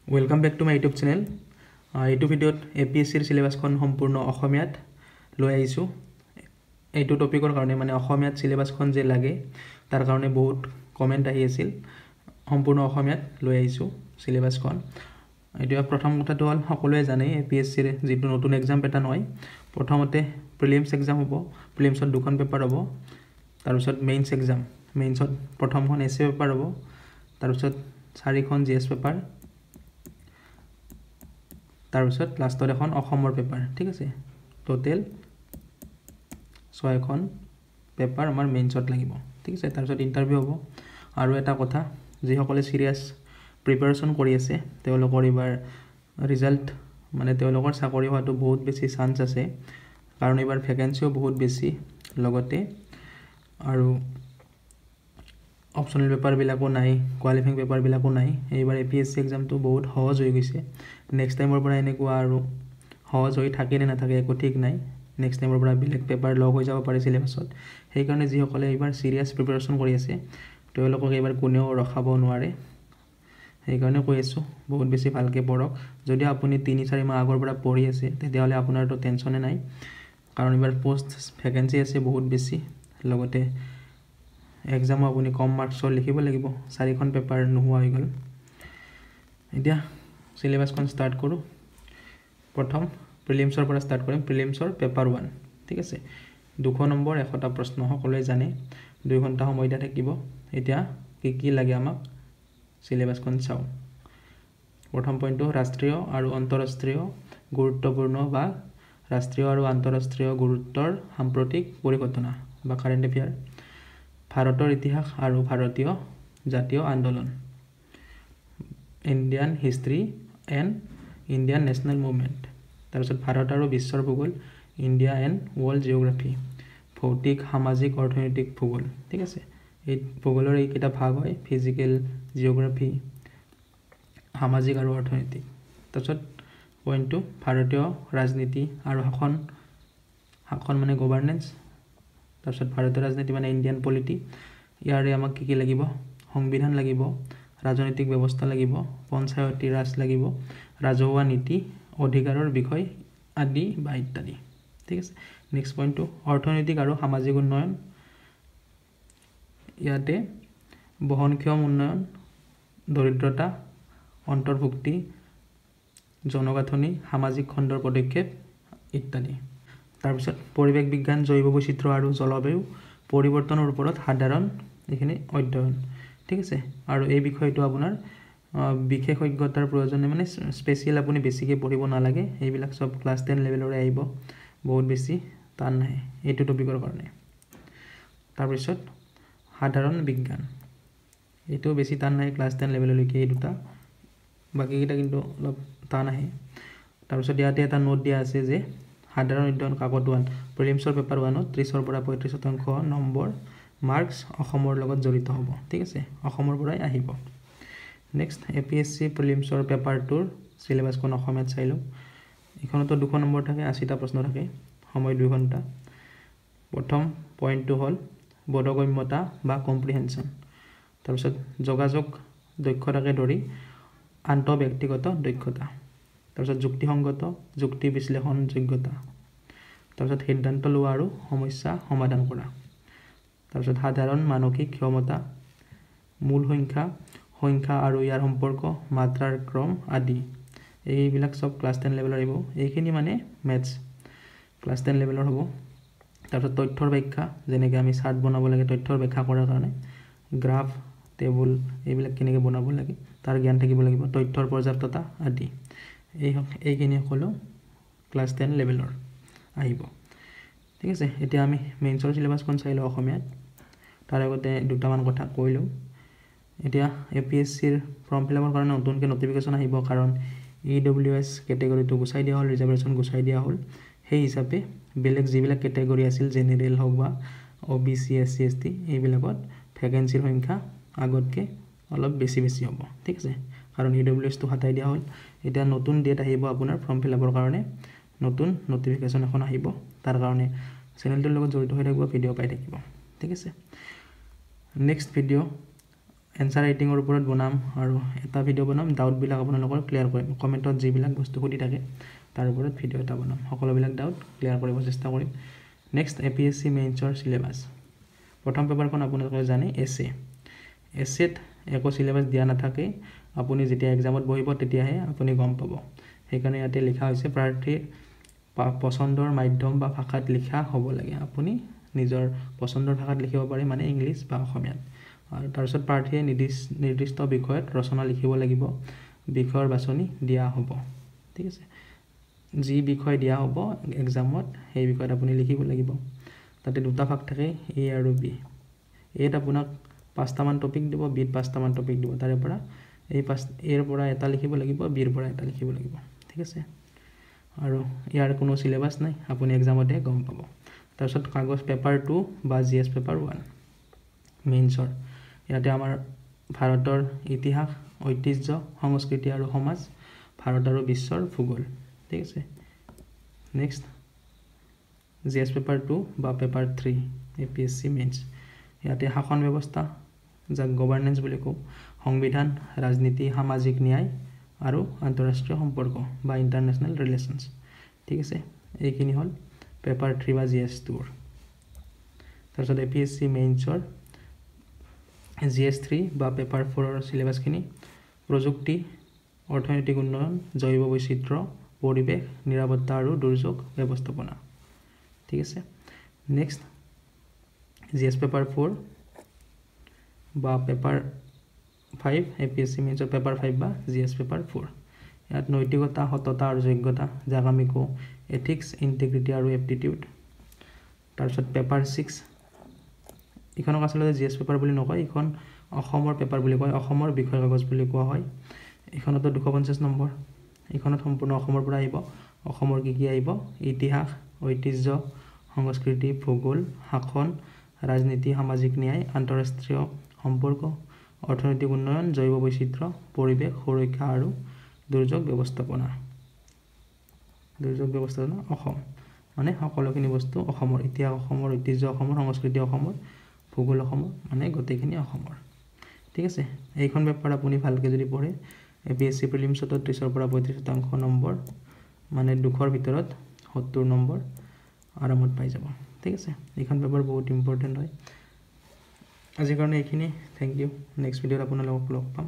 Welcome back to my YouTube channel. এইটো ভিডিঅ'ত APSCৰ সিলেবাসখন সম্পূৰ্ণ অসমীয়াত লৈ আহিছোঁ। এইটো টপিকৰ কাৰণে মানে অসমীয়াত সিলেবাসখন যে লাগে তাৰ কাৰণে বহুত কমেন্ট আহি আছিল। সম্পূৰ্ণ অসমীয়াত লৈ আহিছোঁ সিলেবাসখন। এতিয়া প্ৰথম কথাটো হ'ল সকলোৱে জানে APSCৰ যিটো নতুন এক্সাম পেটাৰ্ণ হয়। প্ৰথমতে প্ৰিলিমছ এক্সাম হ'ব। প্ৰিলিমছত দুখন পেপাৰ হ'ব। তাৰপিছত মেইনছ এক্সাম। মেইনছত প্ৰথমখন এছএ পেপাৰ হ'ব। তাৰপিছত চাৰিখন জিএছ পেপাৰ। তাৰপিছত লাষ্টত এখন অসমৰ পেপাৰ ঠিক আছে টোটেল 6খন পেপাৰ আমাৰ মেইনছত লাগিব ঠিক আছে তাৰপিছত ইন্টাৰভিউ হ'ব আৰু এটা কথা যিসকলে সিৰিয়াস প্ৰিপাৰেচন কৰি আছে তেওঁলোকৰ এবাৰ ৰিজাল্ট মানে তেওঁলোকৰ চাকৰি হোৱাটো বহুত বেছি চান্স আছে কাৰণ এবাৰ ভ্যাকেন্সিও বহুত বেছি লগতে আৰু অপশনাল পেপাৰ বিলাকো নাই কোৱালিফাইং পেপাৰ বিলাকো নাই এইবাৰ এপিএসসি এক্সামটো বহুত সহজ হৈ গৈছে নেক্সট টাইমৰ পৰা এনেকুৱা আৰু সহজ হৈ থাকে নে নাথাকে একো ঠিক নাই নেক্সট টাইমৰ পৰা বিলেক পেপাৰ লগ হৈ যাব পাৰে সিলেবাসত সেই কাৰণে যি সকলে এইবাৰ সিৰিয়াস প্ৰিপাৰেচন কৰি আছে তেওঁলোকক এইবাৰ কোনেও ৰখাব নোৱাৰে সেই কাৰণে কৈ আছো বহুত বেছি ভালকে পঢ়ক যদি আপুনি 3-4 মাহ আগৰ পৰা পঢ়ি আছে তেতিয়াহলে আপোনাৰটো টেনচনে নাই কাৰণ এইবাৰ পোষ্ট ভ্যাকেন্সি আছে বহুত বেছি লগতে এক্সাম আপুনি কম মাৰ্কছৰ লিখিব লাগিব 4খন পেপাৰ নোহোৱা হৈ গল এতিয়া সিলেবাসখন স্টাৰ্ট কৰো প্ৰথম প্ৰিলিমছৰ পৰা স্টাৰ্ট কৰিম প্ৰিলিমছৰ পেপাৰ 1 ঠিক আছে 2 নম্বৰ 1টা প্ৰশ্ন সকলোৱে জানে 2 ঘণ্টা সময় দিয়া থাকিব এতিয়া কি লাগে আমাক সিলেবাসখন চাও প্ৰথম পইণ্টটো ৰাষ্ট্ৰীয় আৰু আন্তঃৰাষ্ট্ৰীয় গুৰুত্বপূৰ্ণ বা ৰাষ্ট্ৰীয় আৰু আন্তঃৰাষ্ট্ৰীয় গুৰুত্বৰ সাম্প্ৰতিক পৰিঘটনা বা কাৰেন্ট এফেয়াৰ ভাৰতৰ ইতিহাস আৰু ভাৰতীয় জাতীয় আন্দোলন Indian history and Indian national movement তাৰপিছত ভাৰত আৰু বিশ্বৰ ভূগোল ইণ্ডিয়া এণ্ড ওয়াৰ্ল্ড জিওগ্ৰাফি ভৌতিক সামাজিক অৰ্থনৈতিক ভূগোল ঠিক আছে এই ভূগোলৰ এই কিটা ভাগ হয় ফিজিক্যাল জিওগ্ৰাফি সামাজিক আৰু অৰ্থনৈতিক তাৰপিছত পইণ্টটো ভাৰতীয় ৰাজনীতি আৰু শাসন মানে গভৰ্নেন্স তাৰপিছত ভাৰতীয় ৰাজনীতি মানে ইণ্ডিয়ান পলিটি ইয়াৰে আমাক কি লাগিব সংবিধান লাগিব ৰাজনৈতিক ব্যৱস্থা লাগিব পঞ্চায়তী ৰাজ লাগিব ৰাজহুৱা নীতি অধিকাৰৰ বিষয় আদি বা ইত্যাদি ঠিক আছে নেক্সট পইণ্টটো অৰ্থনৈতিক আৰু সামাজিক উন্নয়ন ইয়াতে বহনক্ষম উন্নয়ন দৰিদ্ৰতা অন্তৰ্ভুক্তি জনগাঁথনি সামাজিক খণ্ডৰ পদক্ষেপ ইত্যাদি তাৰপিছত পৰিৱেশ বিজ্ঞান জৈৱ বৈচিত্ৰ্য আৰু জলবায়ু পৰিৱৰ্তনৰ ওপৰত সাধাৰণ এখিনি অধ্যয়ন ঠিক আছে আৰু এই বিষয়টো আপোনাৰ বিশেষজ্ঞতাৰ প্ৰয়োজন মানে স্পেশাল আপুনি বেছিকে পঢ়িব নালাগে এইবিলাক সব ক্লাস 10 লেভেলৰে আহিব বহুত বেছি টান নাই এইটো টপিকৰ কাৰণে তাৰপিছত সাধাৰণ বিজ্ঞান এইটো বেছি টান নাই ক্লাস 10 লেভেললৈকে এই দুটা বাকি কিটা কিন্তু অলপ টান আহে তাৰপিছত ইয়াতে এটা নোট দিয়া আছে যে সাধাৰণ অধ্যয়ন কাকত 1 প্ৰিলিমছৰ পেপাৰ 1 ত 30 পৰা 35% নম্বৰ মাৰ্কস অসমৰ লগত জড়িত হ'ব ঠিক আছে অসমৰ পৰাই আহিব নেক্সট এপিএসসি প্ৰিলিমছৰ পেপাৰ 2 সিলেবাসখন অসমত চাইলো এখনতো 2 নম্বৰ থাকে 80টা প্ৰশ্ন থাকে সময় 2 ঘণ্টা প্ৰথম পইণ্টটো হ'ল বোধগম্যতা বা কম্প্ৰিহেনশন তাৰপিছত যোগাযোগ দক্ষতাকে ধৰি আন্তঃব্যক্তিগত দক্ষতা তাৰপিছত যুক্তিসংগত যুক্তি বিশ্লেষণ যোগ্যতা তাৰপিছত সিদ্ধান্ত লোৱা আৰু সমস্যা সমাধান কৰা তাৰপিছত সাধাৰণ মানসিক ক্ষমতা মূল সংখ্যা আৰু ইয়াৰ সম্পৰ্ক মাত্ৰাৰ ক্ৰম আদি এইবিলাক সব ক্লাস 10 লেভেলৰ আহিব এইখিনি মানে ম্যাথছ ক্লাস 10 লেভেলৰ হ'ব তাৰপিছত তথ্যৰ ব্যাখ্যা যেনেকৈ আমি চাৰ্ট বনাব লাগে তথ্যৰ ব্যাখ্যা কৰাৰ কাৰণে গ্ৰাফ টেবুল এইবিলাক কেনেকৈ বনাব লাগে তাৰ জ্ঞান থাকিব লাগিব তথ্যৰ পৰ্যাপ্ততা আদি এইখিনি হলো ক্লাস 10 লেভেলৰ আহিব ঠিক আছে এতিয়া আমি মেইনছৰ সিলেবাসখন চাইলো অসমীয়াত তাৰ আগতে দুটামান কথা কৈলো এতিয়া এপিএসসিৰ ফৰ্ম ফিলআপৰ কাৰণে নতুনকৈ নটিফিকেশন আহিব কাৰণ ইডব্লিউএছ ক্যাটাগৰীটো গুচাই দিয়া হ'ল ৰিজাৰ্ভেশন গুচাই দিয়া হ'ল সেই হিচাপে বেলেগ যিবিলাক ক্যাটাগৰী আছিল জেনাৰেল হওক বা ওবিসি এসসি এসটি এইবিলাকত ভ্যাকেন্সিৰ সংখ্যা আগতকে অলপ বেছি হ'ব ঠিক আছে কাৰণ ইডব্লিউএছ টো হটাই দিয়া হ'ল এতিয়া নতুন ডেট আহিব আপোনাৰ ফৰ্ম ফিলআপৰ কাৰণে নতুন নটিফিকেশন এখন আহিব তাৰ কাৰণে চেনেলটোৰ লগত জড়িত হৈ থাকিব ভিডিও পাই থাকিব ঠিক আছে নেক্সট ভিডিও এনসাৰ ৰাইটিঙৰ ওপৰত বনাম আৰু এটা ভিডিঅ' বনাম ডাউটবিলাক আপোনালোকৰ ক্লিয়াৰ কৰিম কমেণ্টত যিবিলাক বস্তু সুধি থাকে তাৰ ওপৰত ভিডিঅ' এটা বনাম সকলোবিলাক ডাউট ক্লিয়াৰ কৰিব চেষ্টা কৰিম নেক্সট APSC মেইনছৰ সিলেবাস প্ৰথম পেপাৰখন আপোনালোকে জানে এছেত একো সিলেবাস দিয়া নাথাকে আপুনি যেতিয়া এক্সামত বহিব তেতিয়াহে আপুনি গম পাব সেইকাৰণে ইয়াতে লিখা হৈছে প্ৰাৰ্থীৰ পছন্দৰ মাধ্যম বা ভাষাত লিখা হ'ব লাগে আপুনি নিজৰ পছন্দৰ ভাষাত লিখিব পাৰে মানে ইংলিছ বা অসমীয়াত আৰু তাৰপিছত প্ৰাৰ্থীয়ে নিৰ্দিষ্ট বিষয়ত ৰচনা লিখিব লাগিব বিষয়ৰ বাছনি দিয়া হ'ব ঠিক আছে যি বিষয় দিয়া হ'ব এক্সামত সেই বিষয়ত আপুনি লিখিব লাগিব তাতে দুটা ভাগ থাকে A আৰু B এত আপোনাক 5টা মান টপিক দিব বিত 5টা মান টপিক দিব তাৰে পৰা এৰ পৰা এটা লিখিব লাগিব বিৰ পৰা এটা লিখিব লাগিব ঠিক আছে আৰু ইয়াৰ কোনো সিলেবাস নাই আপুনি এক্সামতে গম পাব তাৰপিছত কাগজ পেপাৰ 2 বা GS পেপাৰ 1 মেইনছৰ ইয়াতে আমাৰ ভাৰতৰ ইতিহাস ঐতিহ্য সংস্কৃতি আৰু সমাজ ভাৰত আৰু বিশ্বৰ ভূগোল ঠিক আছে নেক্সট GS পেপাৰ 2 বা পেপাৰ 3 APSC মেইনছ ইয়াতে শাসন ব্যৱস্থা যাক গভৰ্নেন্স বুলি কওঁ সংবিধান ৰাজনীতি সামাজিক ন্যায় আৰু আন্তঃৰাষ্ট্ৰীয় সম্পৰ্ক বা ইন্টাৰনেশ্যনেল ৰিলেশনছ ঠিক আছে এইখিনি হল পেপাৰ 3 বা GS 2 তাৰপিছত APSC মেইনছৰ GS 3 বা পেপাৰ 4 ৰ সিলেবাসখিনি প্ৰযুক্তি অৰ্থনৈতিক উন্নয়ন জৈৱ বৈচিত্ৰ্য পৰিৱেশ নিৰাপত্তা আৰু দুৰ্যোগ ব্যৱস্থাপনা ঠিক আছে নেক্সট GS পেপাৰ 4 বা পেপাৰ 5 APSC মেইনছৰ পেপাৰ 5 বা GS পেপাৰ 4 ইয়াত নৈতিকতা সততা আৰু যোগ্যতা যাক আমি কওঁ এথিক্স ইন্টিগ্ৰিটি আৰু এপ্টিটিউড তাৰপিছত পেপাৰ 6 ইখনক আচলতে GS পেপাৰ বুলি নকয় ইখন অসমৰ পেপাৰ বুলি কয় অসমৰ বিষয় কাগজ বুলি কোৱা হয় ইখনতো 250 নম্বৰ ইখনত সম্পূৰ্ণ অসমৰ পৰা আহিব অসমৰ কি আহিব ইতিহাস ঐতিহ্য সংস্কৃতি ভূগোল শাসন ৰাজনীতি সামাজিক ন্যায় আন্তঃৰাষ্ট্ৰীয় সম্পৰ্ক অৰ্থনৈতিক উন্নয়ন জৈৱ বৈচিত্ৰ্য পৰিৱেশ সুৰক্ষা আৰু দুৰ্যোগ ব্যৱস্থাপনা অসম মানে সকলোখিনি বস্তু অসমৰ ইতিহাস অসমৰ ঐতিহ্য অসমৰ সংস্কৃতি অসমৰ ভূগোল অসমৰ মানে গোটেইখিনি অসমৰ ঠিক আছে এইখন পেপাৰ আপুনি ভালকৈ যদি পঢ়ে APSC প্ৰিলিমছত 30 পৰা 35% নম্বৰ মানে 200ৰ ভিতৰত 70 নম্বৰ আৰামত পাই যাব ঠিক আছে এইখন পেপাৰ বহুত ইম্পৰ্টেন্ট হয় আজিৰ কাৰণে এইখিনি থ্যাংক ইউ নেক্সট ভিডিঅ'ত আপোনালোকক লগ পাম